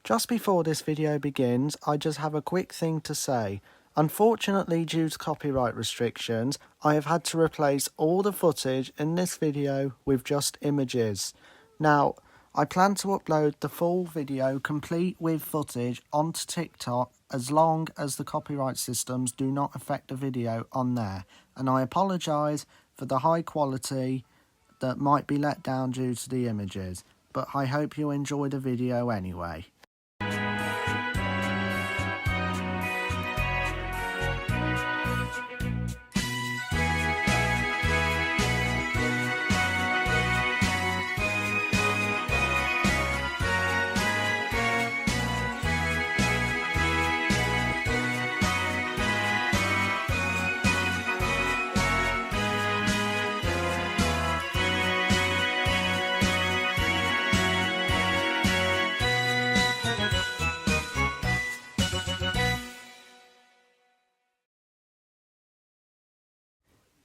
Just before this video begins, I just have a quick thing to say. Unfortunately, due to copyright restrictions, I have had to replace all the footage in this video with just images. Now, I plan to upload the full video complete with footage onto TikTok as long as the copyright systems do not affect the video on there. And I apologise for the high quality that might be let down due to the images. But I hope you enjoy the video anyway.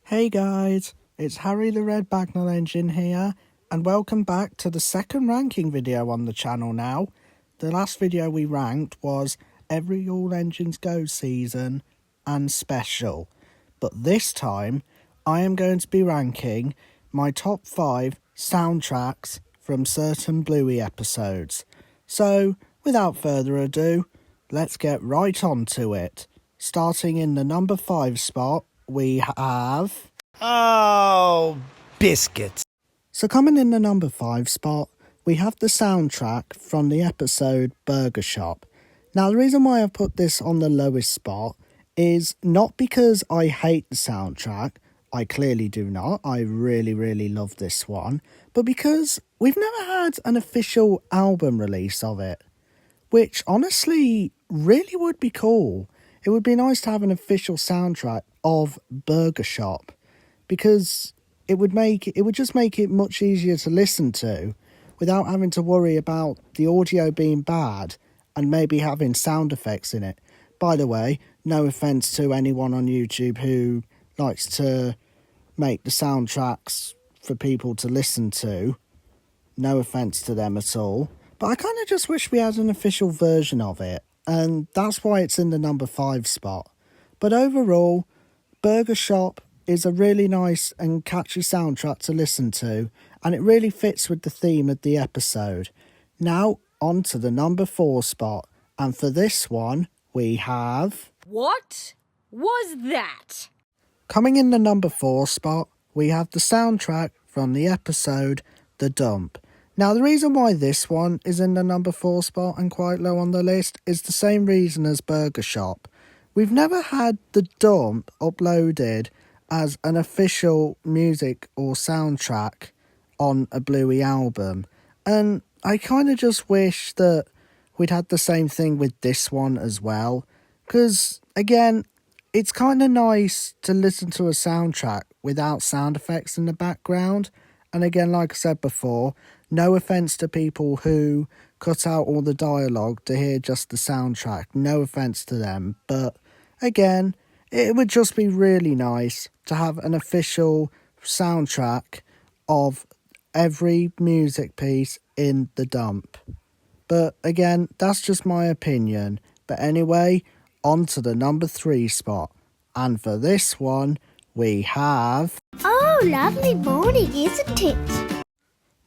Hey guys, it's Harry the Red Bagnall Engine here, and welcome back to the second ranking video on the channel now. The last video we ranked was every All Engines Go season and special, but this time I am going to be ranking my top 5 soundtracks from certain Bluey episodes. So, without further ado, let's get right on to it. Starting in the number 5 spot, we have... Oh, biscuits. So coming in the number 5 spot, we have the soundtrack from the episode Burger Shop. Now, the reason why I've put this on the lowest spot is not because I hate the soundtrack. I clearly do not. I really love this one. But because we've never had an official album release of it, which honestly really would be cool. It would be nice to have an official soundtrack of Burger Shop, because it would just make it much easier to listen to without having to worry about the audio being bad and maybe having sound effects in it. By the way, no offence to anyone on YouTube who likes to make the soundtracks for people to listen to. No offence to them at all. But I kind of just wish we had an official version of it, and that's why it's in the number 5 spot. But overall, Burger Shop is a really nice and catchy soundtrack to listen to, and it really fits with the theme of the episode. Now, on to the number 4 spot, and for this one, we have... What was that? Coming in the number 4 spot, we have the soundtrack from the episode The Dump. Now, the reason why this one is in the number 4 spot and quite low on the list is the same reason as Burger Shop. We've never had The Dump uploaded as an official music or soundtrack on a Bluey album. And I kind of just wish that we'd had the same thing with this one as well. Because, again, it's kind of nice to listen to a soundtrack without sound effects in the background. And again, like I said before, no offence to people who cut out all the dialogue to hear just the soundtrack. No offence to them. But again, it would just be really nice to have an official soundtrack of every music piece in The Dump. But again, that's just my opinion. But anyway, on to the number 3 spot. And for this one, we have... Oh, lovely morning, isn't it?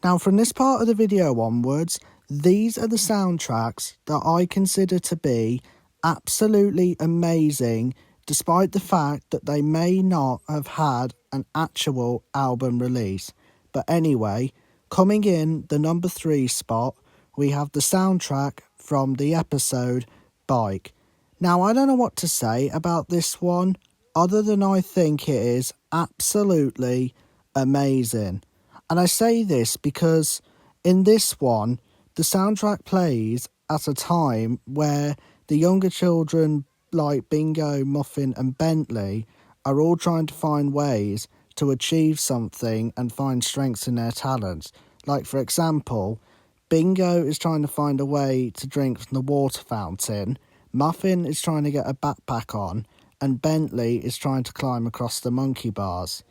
Now, from this part of the video onwards, these are the soundtracks that I consider to be absolutely amazing, despite the fact that they may not have had an actual album release. But anyway, coming in the number 3 spot, we have the soundtrack from the episode Bike. Now, I don't know what to say about this one, other than I think it is absolutely amazing. And I say this because in this one, the soundtrack plays at a time where the younger children like Bingo, Muffin and Bentley are all trying to find ways to achieve something and find strengths in their talents. Like, for example, Bingo is trying to find a way to drink from the water fountain, Muffin is trying to get a backpack on, and Bentley is trying to climb across the monkey bars.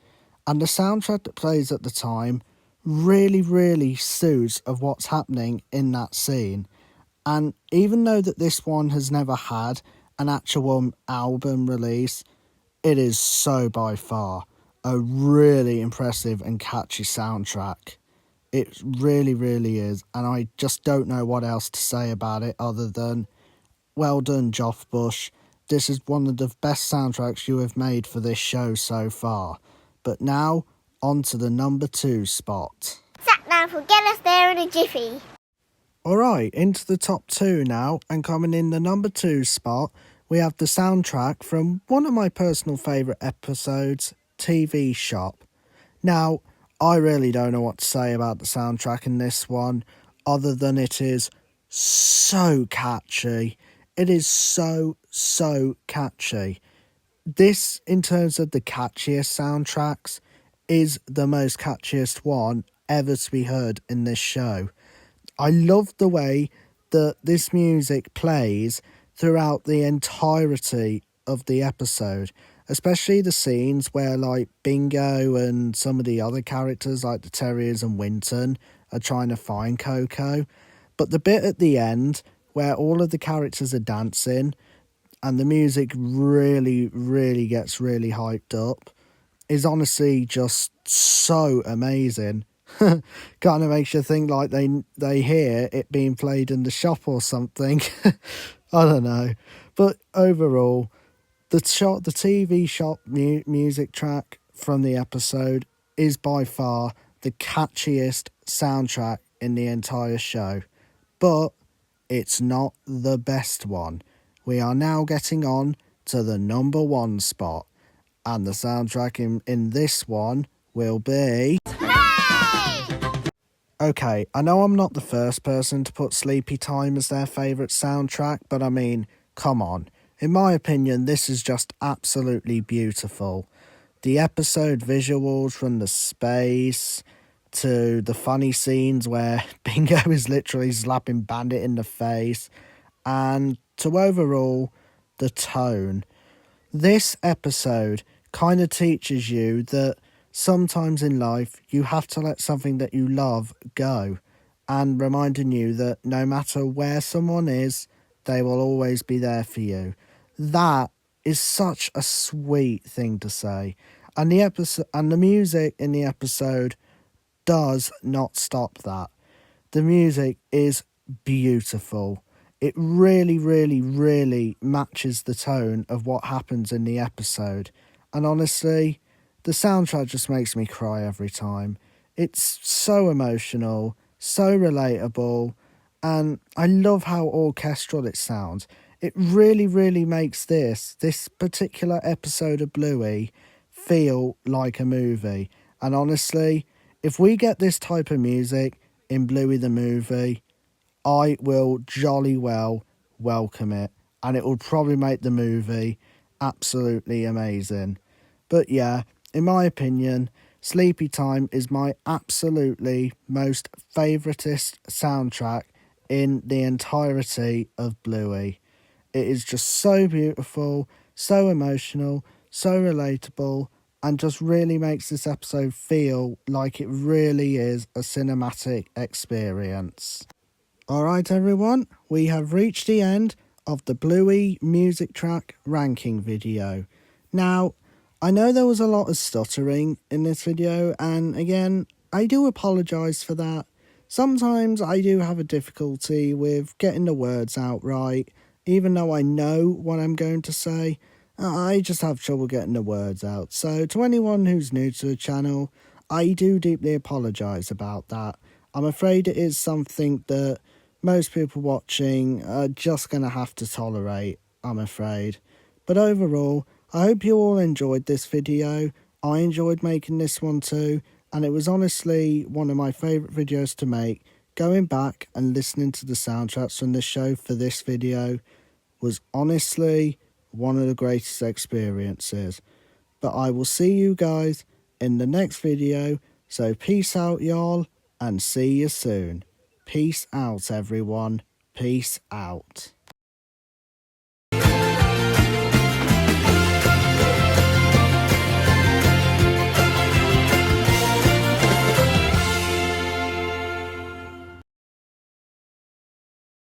And the soundtrack that plays at the time really suits of what's happening in that scene. And even though that this one has never had an actual album release, it is so by far a really impressive and catchy soundtrack. It really, really is. And I just don't know what else to say about it other than, well done, Joff Bush. This is one of the best soundtracks you have made for this show so far. But now, on to the number 2 spot. Sat-nav will get us there in a jiffy. Alright, into the top 2 now, and coming in the number 2 spot, we have the soundtrack from one of my personal favourite episodes, TV Shop. Now, I really don't know what to say about the soundtrack in this one, other than it is so catchy. It is so catchy. This, in terms of the catchiest soundtracks, is the most catchiest one ever to be heard in this show. I love the way that this music plays throughout the entirety of the episode, especially the scenes where like Bingo and some of the other characters like the Terriers and Winton are trying to find Coco. But the bit at the end where all of the characters are dancing and the music really gets really hyped up is honestly just so amazing. Kind of makes you think like they hear it being played in the shop or something. I don't know. But overall, the TV shop music track from the episode is by far the catchiest soundtrack in the entire show. But it's not the best one. We are now getting on to the number 1 spot. And the soundtrack in this one will be... Okay, I know I'm not the first person to put Sleepy Time as their favourite soundtrack, but I mean, come on. In my opinion, this is just absolutely beautiful. The episode visuals from the space to the funny scenes where Bingo is literally slapping Bandit in the face, and to overall, the tone. This episode kind of teaches you that sometimes in life you have to let something that you love go, and reminding you that no matter where someone is, they will always be there for you. That is such a sweet thing to say. And the music in the episode does not stop that. The music is beautiful. It really matches the tone of what happens in the episode. And honestly, the soundtrack just makes me cry every time. It's so emotional, so relatable, and I love how orchestral it sounds. It really makes this particular episode of Bluey feel like a movie. And honestly, if we get this type of music in Bluey the movie, I will jolly well welcome it. And it will probably make the movie absolutely amazing. But yeah, in my opinion, Sleepy Time is my absolutely most favouriteest soundtrack in the entirety of Bluey. It is just so beautiful, so emotional, so relatable, and just really makes this episode feel like it really is a cinematic experience. Alright everyone, we have reached the end of the Bluey music track ranking video. Now, I know there was a lot of stuttering in this video, and again, I do apologise for that. Sometimes I do have a difficulty with getting the words out right, even though I know what I'm going to say. I just have trouble getting the words out. So to anyone who's new to the channel, I do deeply apologise about that. I'm afraid it is something that most people watching are just going to have to tolerate, I'm afraid. But overall, I hope you all enjoyed this video. I enjoyed making this one too, and it was honestly one of my favourite videos to make. Going back and listening to the soundtracks from this show for this video was honestly one of the greatest experiences. But I will see you guys in the next video, so peace out y'all, and see you soon. Peace out everyone. Peace out.